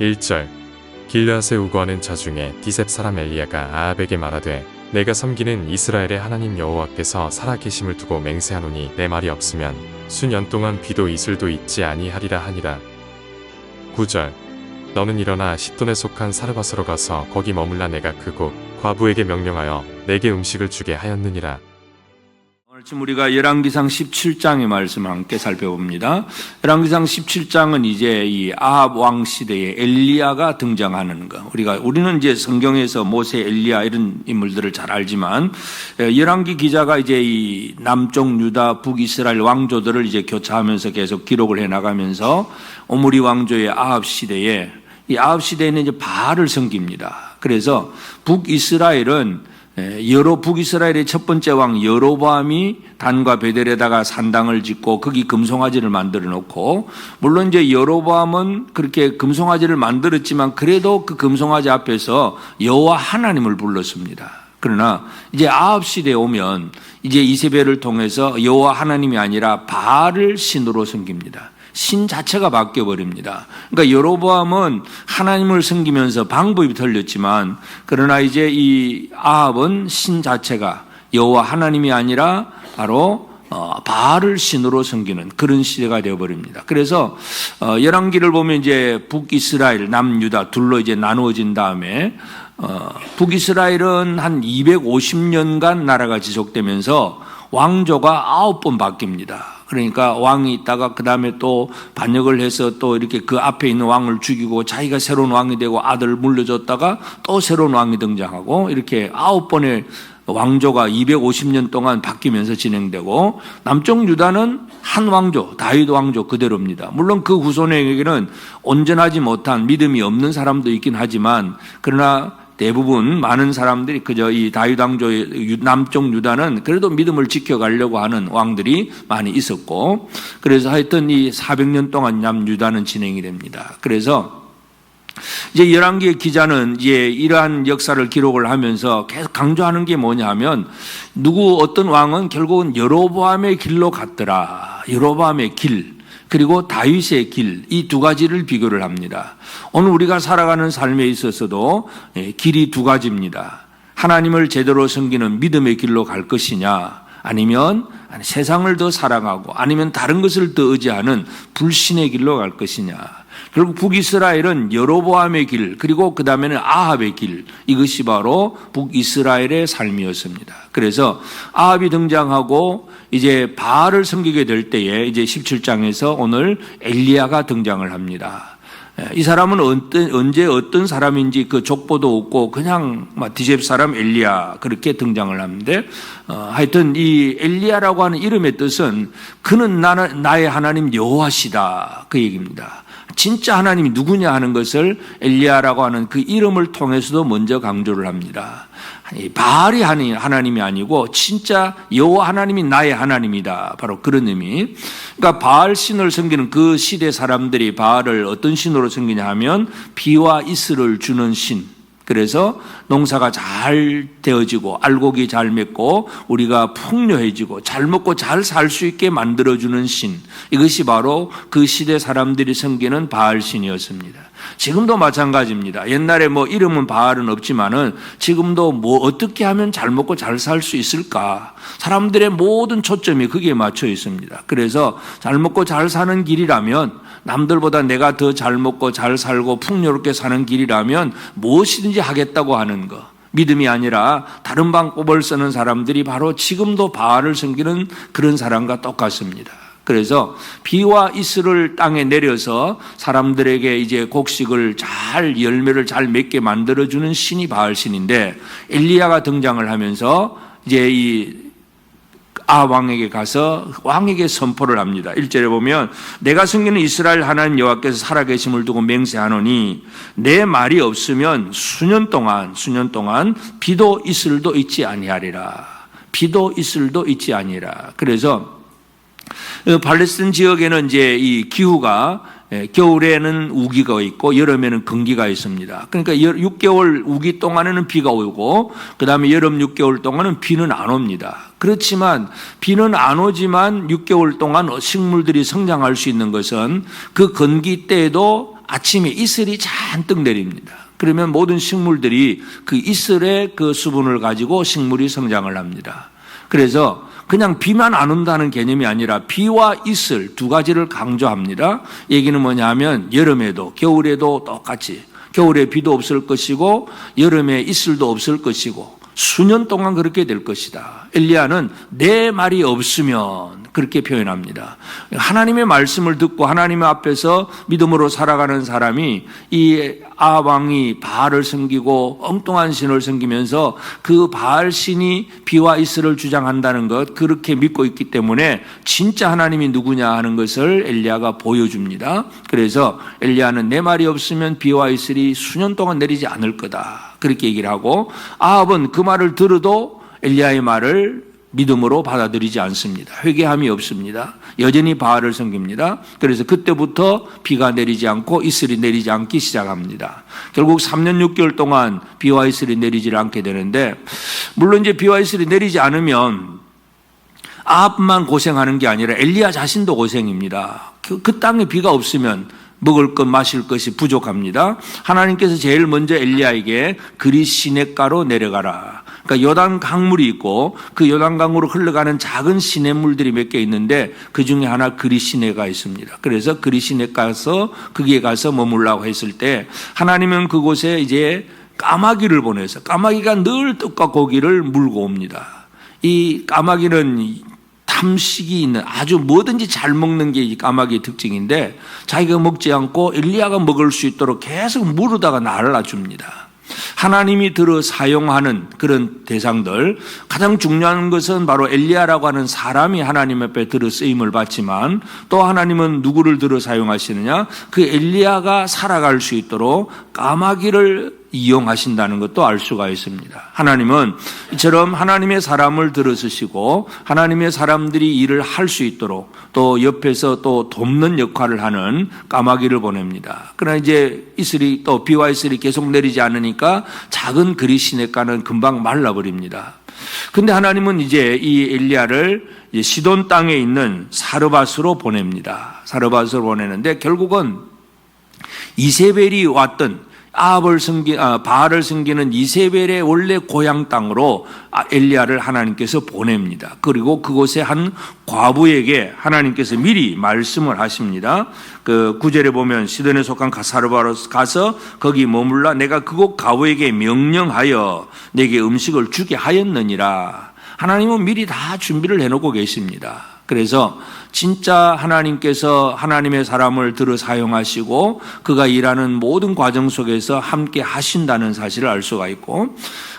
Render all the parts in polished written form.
1절 길르앗에 우거하는 자 중에 디셉 사람 엘리야가 아합에게 말하되 내가 섬기는 이스라엘의 하나님 여호와께서 살아계심을 두고 맹세하노니 내 말이 없으면 수년 동안 비도 이슬도 있지 아니하리라 하니라. 9절 너는 일어나 시돈에 속한 사르밧으로 가서 거기 머물라. 내가 그곳 과부에게 명령하여 내게 음식을 주게 하였느니라. 오늘 지금 우리가 열왕기상 17장의 말씀을 함께 살펴봅니다. 열왕기상 17장은 이제 이 아합 왕 시대에 엘리야가 등장하는 것. 우리는 이제 성경에서 모세, 엘리야 이런 인물들을 잘 알지만 열왕기 기자가 이제 이 남쪽 유다, 북이스라엘 왕조들을 이제 교차하면서 계속 기록을 해 나가면서 오므리 왕조의 아합 시대에 이 아합 시대에는 이제 바알을 섬깁니다. 그래서 북이스라엘은 북이스라엘의 첫 번째 왕 여로보암이 단과 베델에다가 산당을 짓고 거기 금송아지를 만들어 놓고, 물론 이제 여로보암은 그렇게 금송아지를 만들었지만 그래도 그 금송아지 앞에서 여호와 하나님을 불렀습니다. 그러나 이제 아합 시대에 오면 이제 이세벨을 통해서 여호와 하나님이 아니라 바알을 신으로 섬깁니다. 신 자체가 바뀌어버립니다. 그러니까 여로보암은 하나님을 섬기면서 방법이 틀렸지만, 그러나 이제 이 아합은 신 자체가 여호와 하나님이 아니라 바로 바알을 신으로 섬기는 그런 시대가 되어버립니다. 그래서 열왕기를 보면 이제 북이스라엘, 남유다 둘로 이제 나누어진 다음에 북이스라엘은 한 250년간 나라가 지속되면서 왕조가 9번 바뀝니다. 그러니까 왕이 있다가 그 다음에 또 반역을 해서 또 이렇게 그 앞에 있는 왕을 죽이고 자기가 새로운 왕이 되고 아들을 물려줬다가 또 새로운 왕이 등장하고 이렇게 9번의 왕조가 250년 동안 바뀌면서 진행되고, 남쪽 유다는 한 왕조, 다윗 왕조 그대로입니다. 물론 그 후손에게는 온전하지 못한 믿음이 없는 사람도 있긴 하지만, 그러나 대부분 많은 사람들이 그저 이 다윗 왕조의 남쪽 유다는 그래도 믿음을 지켜가려고 하는 왕들이 많이 있었고, 그래서 하여튼 이 400년 동안 남유다는 진행이 됩니다. 그래서 이제 열왕기의 기자는 이제 이러한 역사를 기록을 하면서 계속 강조하는 게 뭐냐 하면, 어떤 왕은 결국은 여로보암의 길로 갔더라. 여로보암의 길, 그리고 다윗의 길, 이 두 가지를 비교를 합니다. 오늘 우리가 살아가는 삶에 있어서도 길이 두 가지입니다. 하나님을 제대로 섬기는 믿음의 길로 갈 것이냐, 아니면 세상을 더 사랑하고 아니면 다른 것을 더 의지하는 불신의 길로 갈 것이냐. 결국 북이스라엘은 여로보암의 길, 그리고 그 다음에는 아합의 길, 이것이 바로 북이스라엘의 삶이었습니다. 그래서 아합이 등장하고 이제 바알을 섬기게 될 때에 이제 17장에서 오늘 엘리야가 등장을 합니다. 이 사람은 언제 어떤 사람인지 그 족보도 없고 그냥 디셉 사람 엘리야 그렇게 등장을 하는데, 하여튼 이 엘리야라고 하는 이름의 뜻은 그는 나의 하나님 여호와시다 그 얘기입니다. 진짜 하나님이 누구냐 하는 것을 엘리야라고 하는 그 이름을 통해서도 먼저 강조를 합니다. 바알이 하나님이 아니고 진짜 여호와 하나님이 나의 하나님이다, 바로 그런 의미. 그러니까 바알 신을 섬기는 그 시대 사람들이 바알을 어떤 신으로 섬기냐 하면 비와 이슬을 주는 신, 그래서 농사가 잘 되어지고 알곡이 잘 맺고 우리가 풍요해지고 잘 먹고 잘 살 수 있게 만들어주는 신, 이것이 바로 그 시대 사람들이 섬기는 바알 신이었습니다. 지금도 마찬가지입니다. 옛날에 이름은 바알은 없지만은 지금도 어떻게 하면 잘 먹고 잘 살 수 있을까? 사람들의 모든 초점이 거기에 맞춰 있습니다. 그래서 잘 먹고 잘 사는 길이라면, 남들보다 내가 더 잘 먹고 잘 살고 풍요롭게 사는 길이라면 무엇이든지 하겠다고 하는 거, 믿음이 아니라 다른 방법을 쓰는 사람들이 바로 지금도 바알을 섬기는 그런 사람과 똑같습니다. 그래서 비와 이슬을 땅에 내려서 사람들에게 이제 곡식을 열매를 잘 맺게 만들어주는 신이 바알 신인데, 엘리야가 등장을 하면서 이제 이 왕에게 가서 왕에게 선포를 합니다. 1절에 보면 내가 섬기는 이스라엘 하나님 여호와께서 살아계심을 두고 맹세하노니 내 말이 없으면 수년 동안 비도 이슬도 있지 아니하리라. 비도 이슬도 있지 아니하리라. 그래서 팔레스타인 지역에는 이제 이 기후가 겨울에는 우기가 있고 여름에는 건기가 있습니다. 그러니까 6개월 우기 동안에는 비가 오고 그 다음에 여름 6개월 동안은 비는 안 옵니다. 그렇지만 비는 안 오지만 6개월 동안 식물들이 성장할 수 있는 것은 그 건기 때에도 아침에 이슬이 잔뜩 내립니다. 그러면 모든 식물들이 그 이슬의 그 수분을 가지고 식물이 성장을 합니다. 그래서 그냥 비만 안 온다는 개념이 아니라 비와 이슬 두 가지를 강조합니다. 얘기는 뭐냐면 여름에도 겨울에도 똑같이 겨울에 비도 없을 것이고 여름에 이슬도 없을 것이고 수년 동안 그렇게 될 것이다. 엘리야는 내 말이 없으면 그렇게 표현합니다. 하나님의 말씀을 듣고 하나님 앞에서 믿음으로 살아가는 사람이 이 아합 왕이 바알을 섬기고 엉뚱한 신을 섬기면서 그 바알 신이 비와 이슬을 주장한다는 것 그렇게 믿고 있기 때문에 진짜 하나님이 누구냐 하는 것을 엘리야가 보여줍니다. 그래서 엘리야는 내 말이 없으면 비와 이슬이 수년 동안 내리지 않을 거다. 그렇게 얘기를 하고 아합은 그 말을 들어도 엘리야의 말을 믿음으로 받아들이지 않습니다. 회개함이 없습니다. 여전히 바알을 섬깁니다. 그래서 그때부터 비가 내리지 않고 이슬이 내리지 않기 시작합니다. 결국 3년 6개월 동안 비와 이슬이 내리지 않게 되는데 물론 이제 비와 이슬이 내리지 않으면 아합만 고생하는 게 아니라 엘리야 자신도 고생입니다. 그 땅에 비가 없으면 먹을 것 마실 것이 부족합니다. 하나님께서 제일 먼저 엘리야에게 그리 시냇가로 내려가라. 그러니까 요단 강물이 있고 그 요단 강으로 흘러가는 작은 시냇물들이 몇 개 있는데 그 중에 하나 그리 시내가 있습니다. 그래서 그리 시내가서 거기에 가서 머물라고 했을 때 하나님은 그곳에 이제 까마귀를 보내서 까마귀가 늘 떡과 고기를 물고 옵니다. 이 까마귀는 탐식이 있는 아주 뭐든지 잘 먹는 게 이 까마귀의 특징인데 자기가 먹지 않고 엘리야가 먹을 수 있도록 계속 물어다가 날라줍니다. 하나님이 들어 사용하는 그런 대상들 가장 중요한 것은 바로 엘리야라고 하는 사람이 하나님 앞에 들어 쓰임을 받지만 또 하나님은 누구를 들어 사용하시느냐 그 엘리야가 살아갈 수 있도록 까마귀를 이용하신다는 것도 알 수가 있습니다. 하나님은 이처럼 하나님의 사람을 들어 쓰시고 하나님의 사람들이 일을 할 수 있도록 또 옆에서 또 돕는 역할을 하는 까마귀를 보냅니다. 그러나 이제 이슬이 또 비와 이슬이 계속 내리지 않으니까 작은 그리 시냇가는 금방 말라버립니다. 근데 하나님은 이제 이 엘리야를 시돈 땅에 있는 사르밧으로 보냅니다. 사르밧으로 보내는데 결국은 이세벨이 왔던 바알을 섬기는 이세벨의 원래 고향 땅으로 엘리야를 하나님께서 보냅니다. 그리고 그곳에 한 과부에게 하나님께서 미리 말씀을 하십니다. 그 9절에 보면 시돈에 속한 사르밧으로 가서 거기 머물라 내가 그곳 과부에게 명령하여 내게 음식을 주게 하였느니라. 하나님은 미리 다 준비를 해놓고 계십니다. 그래서 진짜 하나님께서 하나님의 사람을 들어 사용하시고 그가 일하는 모든 과정 속에서 함께 하신다는 사실을 알 수가 있고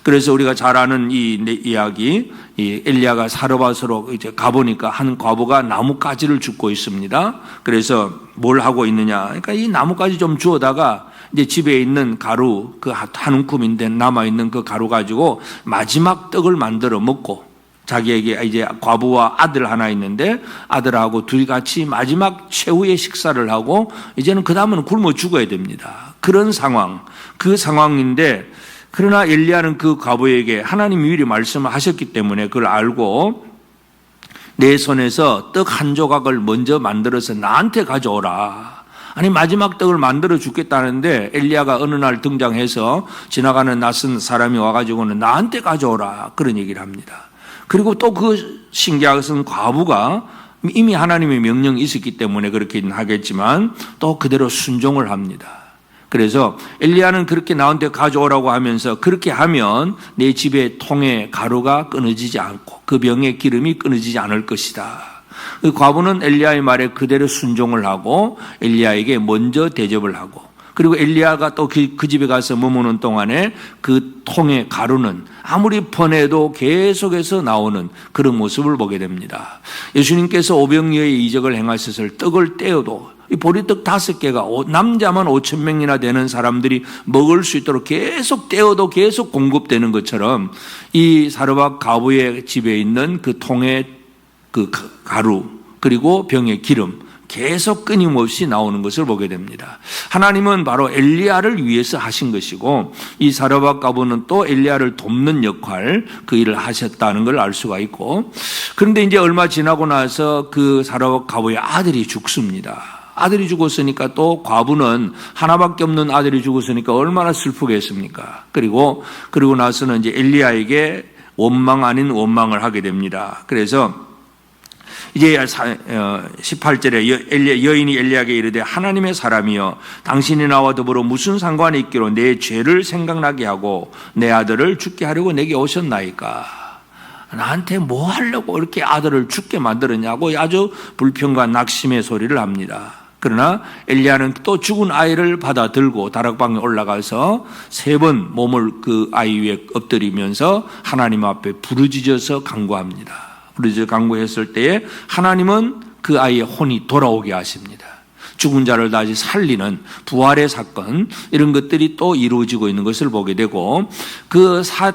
그래서 우리가 잘 아는 이 이야기 이 엘리야가 사르밧으로 이제 가보니까 한 과부가 나뭇가지를 줍고 있습니다. 그래서 뭘 하고 있느냐 그러니까 이 나뭇가지 좀 주워다가 이제 집에 있는 가루 그 한 움큼인데 남아있는 그 가루 가지고 마지막 떡을 만들어 먹고 자기에게 이제 과부와 아들 하나 있는데 아들하고 둘이 같이 마지막 최후의 식사를 하고 이제는 그 다음은 굶어 죽어야 됩니다. 그런 상황, 그 상황인데 그러나 엘리야는 그 과부에게 하나님이 미리 말씀을 하셨기 때문에 그걸 알고 내 손에서 떡 한 조각을 먼저 만들어서 나한테 가져오라. 아니 마지막 떡을 만들어 죽겠다는데 엘리야가 어느 날 등장해서 지나가는 낯선 사람이 와가지고는 나한테 가져오라 그런 얘기를 합니다. 그리고 또 그 신기한 것은 과부가 이미 하나님의 명령이 있었기 때문에 그렇게는 하겠지만 또 그대로 순종을 합니다. 그래서 엘리야는 그렇게 나한테 가져오라고 하면서 그렇게 하면 내 집의 통에 가루가 끊어지지 않고 그 병에 기름이 끊어지지 않을 것이다. 그 과부는 엘리야의 말에 그대로 순종을 하고 엘리야에게 먼저 대접을 하고 그리고 엘리야가 또 그 집에 가서 머무는 동안에 그 통의 가루는 아무리 퍼내도 계속해서 나오는 그런 모습을 보게 됩니다. 예수님께서 오병이어의 이적을 행하셨을 떡을 떼어도 이 보리떡 5개가 남자만 5,000명이나 되는 사람들이 먹을 수 있도록 계속 떼어도 계속 공급되는 것처럼 이 사르밧 과부의 집에 있는 그 통의 그 가루 그리고 병의 기름 계속 끊임없이 나오는 것을 보게 됩니다. 하나님은 바로 엘리야를 위해서 하신 것이고 이 사르밧 과부는 또 엘리야를 돕는 역할 그 일을 하셨다는 걸 알 수가 있고 그런데 이제 얼마 지나고 나서 그 사르밧 과부의 아들이 죽습니다. 아들이 죽었으니까 또 과부는 하나밖에 없는 아들이 죽었으니까 얼마나 슬프겠습니까? 그리고 나서는 이제 엘리야에게 원망 아닌 원망을 하게 됩니다. 그래서 이제 18절에 여인이 엘리야에게 이르되 하나님의 사람이여 당신이 나와 더불어 무슨 상관이 있기로 내 죄를 생각나게 하고 내 아들을 죽게 하려고 내게 오셨나이까. 나한테 뭐 하려고 이렇게 아들을 죽게 만들었냐고 아주 불평과 낙심의 소리를 합니다. 그러나 엘리야는 또 죽은 아이를 받아 들고 다락방에 올라가서 3번 몸을 그 아이 위에 엎드리면서 하나님 앞에 부르짖어서 간구합니다. 부르짖어 간구했을 때에 하나님은 그 아이의 혼이 돌아오게 하십니다. 죽은 자를 다시 살리는 부활의 사건, 이런 것들이 또 이루어지고 있는 것을 보게 되고,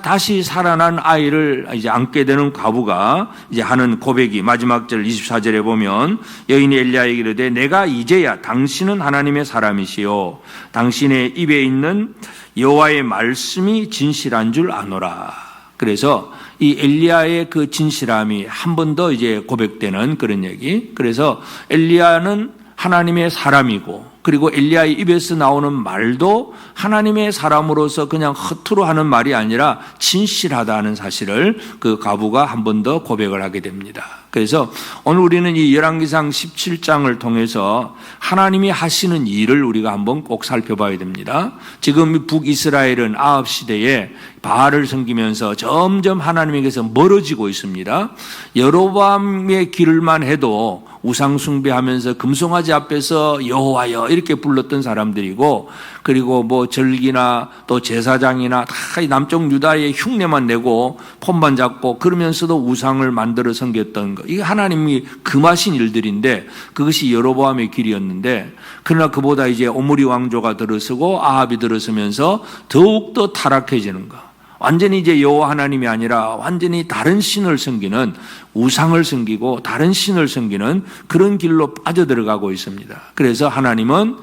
다시 살아난 아이를 이제 안게 되는 과부가 이제 하는 고백이 마지막 절 24절에 보면 여인이 엘리야에게 이르되 내가 이제야 당신은 하나님의 사람이시요 당신의 입에 있는 여호와의 말씀이 진실한 줄 아노라. 그래서 이 엘리야의 그 진실함이 한 번 더 이제 고백되는 그런 얘기. 그래서 엘리야는 하나님의 사람이고, 그리고 엘리야의 입에서 나오는 말도 하나님의 사람으로서 그냥 허투루 하는 말이 아니라 진실하다는 사실을 그 과부가 한 번 더 고백을 하게 됩니다. 그래서 오늘 우리는 이 열왕기상 17장을 통해서 하나님이 하시는 일을 우리가 한번 꼭 살펴봐야 됩니다. 지금 북이스라엘은 아합 시대에 바알을 섬기면서 점점 하나님에게서 멀어지고 있습니다. 여로보암의 길만 해도 우상 숭배하면서 금송아지 앞에서 여호와여 이렇게 불렀던 사람들이고, 그리고 뭐 절기나 또 제사장이나 다 남쪽 유다의 흉내만 내고 폰만 잡고 그러면서도 우상을 만들어 섬겼던 거, 이게 하나님이 금하신 일들인데 그것이 여로보암의 길이었는데, 그러나 그보다 이제 오므리 왕조가 들어서고 아합이 들어서면서 더욱더 타락해지는 거, 완전히 이제 여호와 하나님이 아니라 완전히 다른 신을 섬기는, 우상을 섬기고 다른 신을 섬기는 그런 길로 빠져들어가고 있습니다. 그래서 하나님은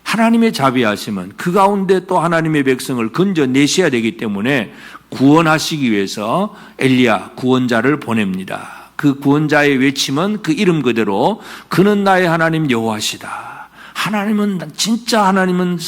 하나님의 자비하심은 그 가운데 또 하나님의 백성을 건져내셔야 되기 때문에 구원하시기 위해서 엘리야 구원자를 보냅니다. 그 구원자의 외침은 그 이름 그대로 그는 나의 하나님 여호와시다. 하나님은 진짜 하나님은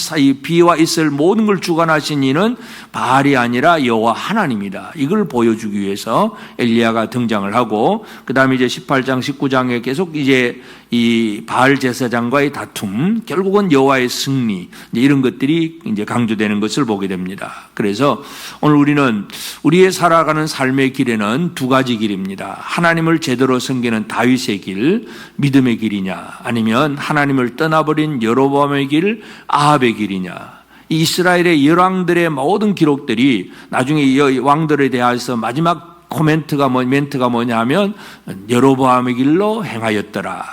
비와 있을 모든 걸 주관하신 이는 바알이 아니라 여호와 하나님이다. 이걸 보여주기 위해서 엘리야가 등장을 하고, 그 다음에 이제 18장 19장에 계속 이제 이 바알 제사장과의 다툼, 결국은 여호와의 승리, 이런 것들이 이제 강조되는 것을 보게 됩니다. 그래서 오늘 우리는 우리의 살아가는 삶의 길에는 두 가지 길입니다. 하나님을 제대로 섬기는 다윗의 길, 믿음의 길이냐, 아니면 하나님을 떠나버린 여로보암의 길, 아합의 길이냐. 이 이스라엘의 열왕들의 모든 기록들이 나중에 이 왕들에 대해서 마지막 멘트가 뭐냐 하면 여로보암의 길로 행하였더라.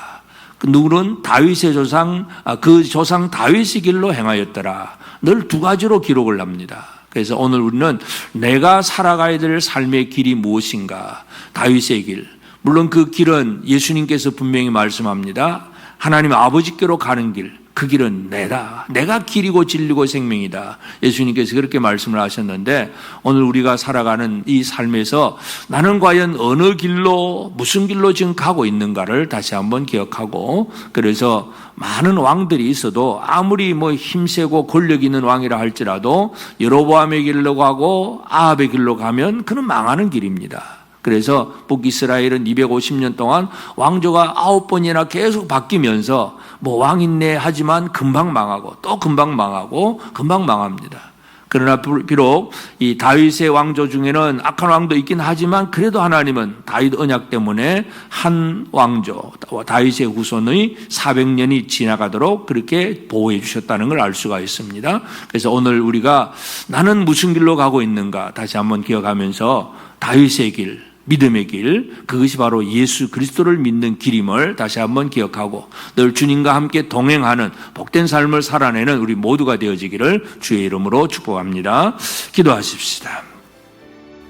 누구는 다윗의 조상, 그 조상 다윗의 길로 행하였더라. 늘 두 가지로 기록을 합니다. 그래서 오늘 우리는 내가 살아가야 될 삶의 길이 무엇인가? 다윗의 길. 물론 그 길은 예수님께서 분명히 말씀합니다. 하나님 아버지께로 가는 길, 그 길은 내가 길이고 진리고 생명이다. 예수님께서 그렇게 말씀을 하셨는데, 오늘 우리가 살아가는 이 삶에서 나는 과연 어느 길로, 무슨 길로 지금 가고 있는가를 다시 한번 기억하고, 그래서 많은 왕들이 있어도 아무리 뭐 힘세고 권력 있는 왕이라 할지라도 여로보암의 길로 가고 아합의 길로 가면 그는 망하는 길입니다. 그래서 북이스라엘은 250년 동안 왕조가 9번이나 계속 바뀌면서 뭐 왕인네 하지만 금방 망하고 또 금방 망하고 금방 망합니다. 그러나 비록 이 다윗의 왕조 중에는 악한 왕도 있긴 하지만 그래도 하나님은 다윗 언약 때문에 한 왕조, 다윗의 후손의 400년이 지나가도록 그렇게 보호해 주셨다는 걸 알 수가 있습니다. 그래서 오늘 우리가 나는 무슨 길로 가고 있는가 다시 한번 기억하면서 다윗의 길, 믿음의 길, 그것이 바로 예수 그리스도를 믿는 길임을 다시 한번 기억하고 늘 주님과 함께 동행하는 복된 삶을 살아내는 우리 모두가 되어지기를 주의 이름으로 축복합니다. 기도하십시다.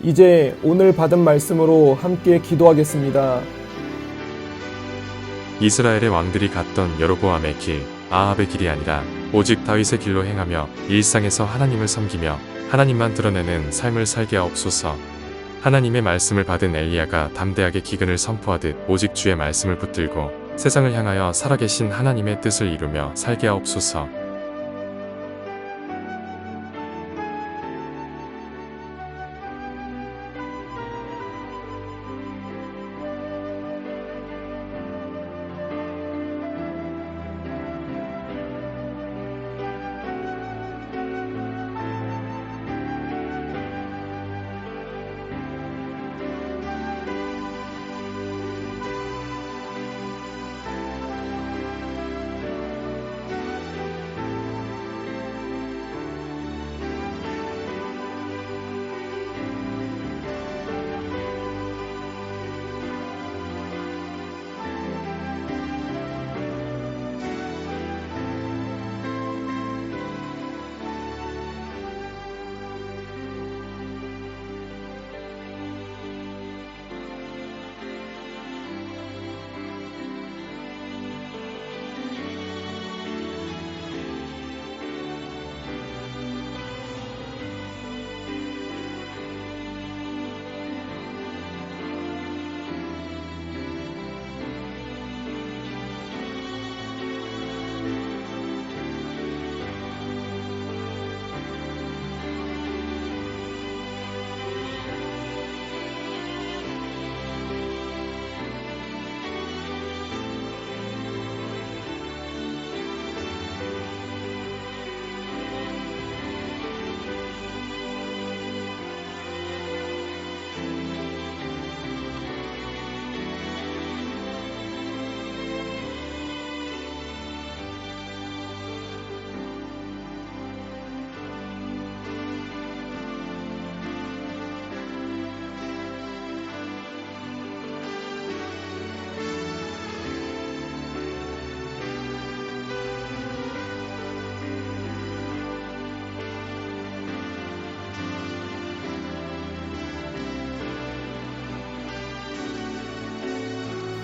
이제 오늘 받은 말씀으로 함께 기도하겠습니다. 이스라엘의 왕들이 갔던 여로보암의 길, 아합의 길이 아니라 오직 다윗의 길로 행하며 일상에서 하나님을 섬기며 하나님만 드러내는 삶을 살게 하옵소서. 하나님의 말씀을 받은 엘리야가 담대하게 기근을 선포하듯 오직 주의 말씀을 붙들고 세상을 향하여 살아계신 하나님의 뜻을 이루며 살게 하옵소서.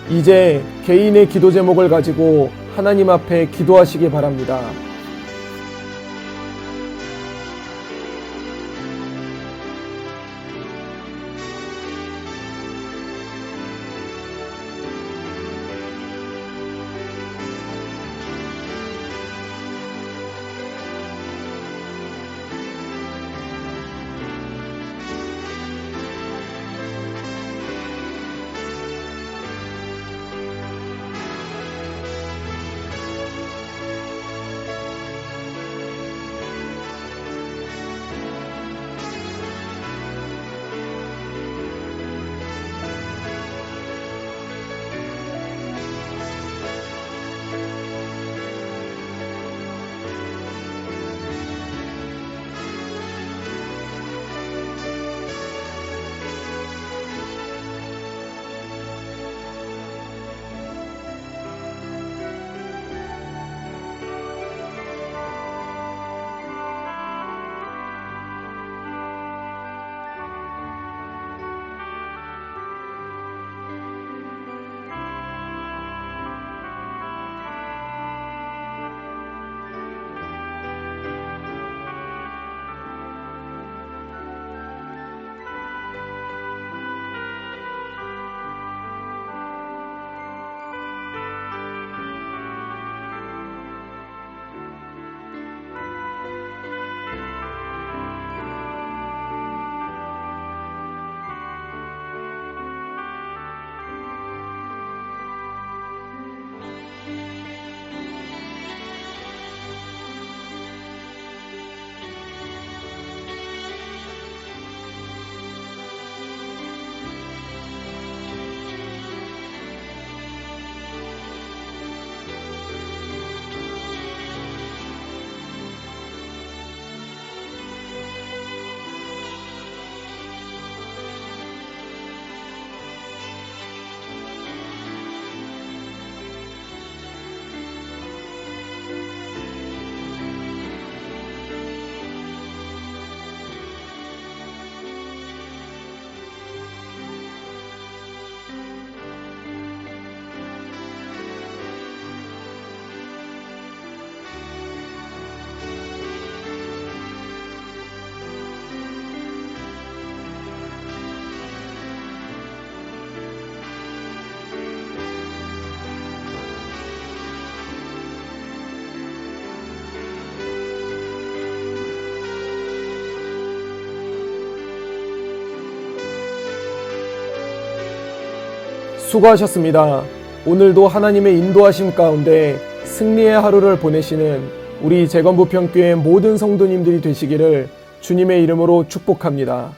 이제 개인의 기도 제목을 가지고 하나님 앞에 기도하시기 바랍니다. 수고하셨습니다. 오늘도 하나님의 인도하심 가운데 승리의 하루를 보내시는 우리 재건부평교회 모든 성도님들이 되시기를 주님의 이름으로 축복합니다.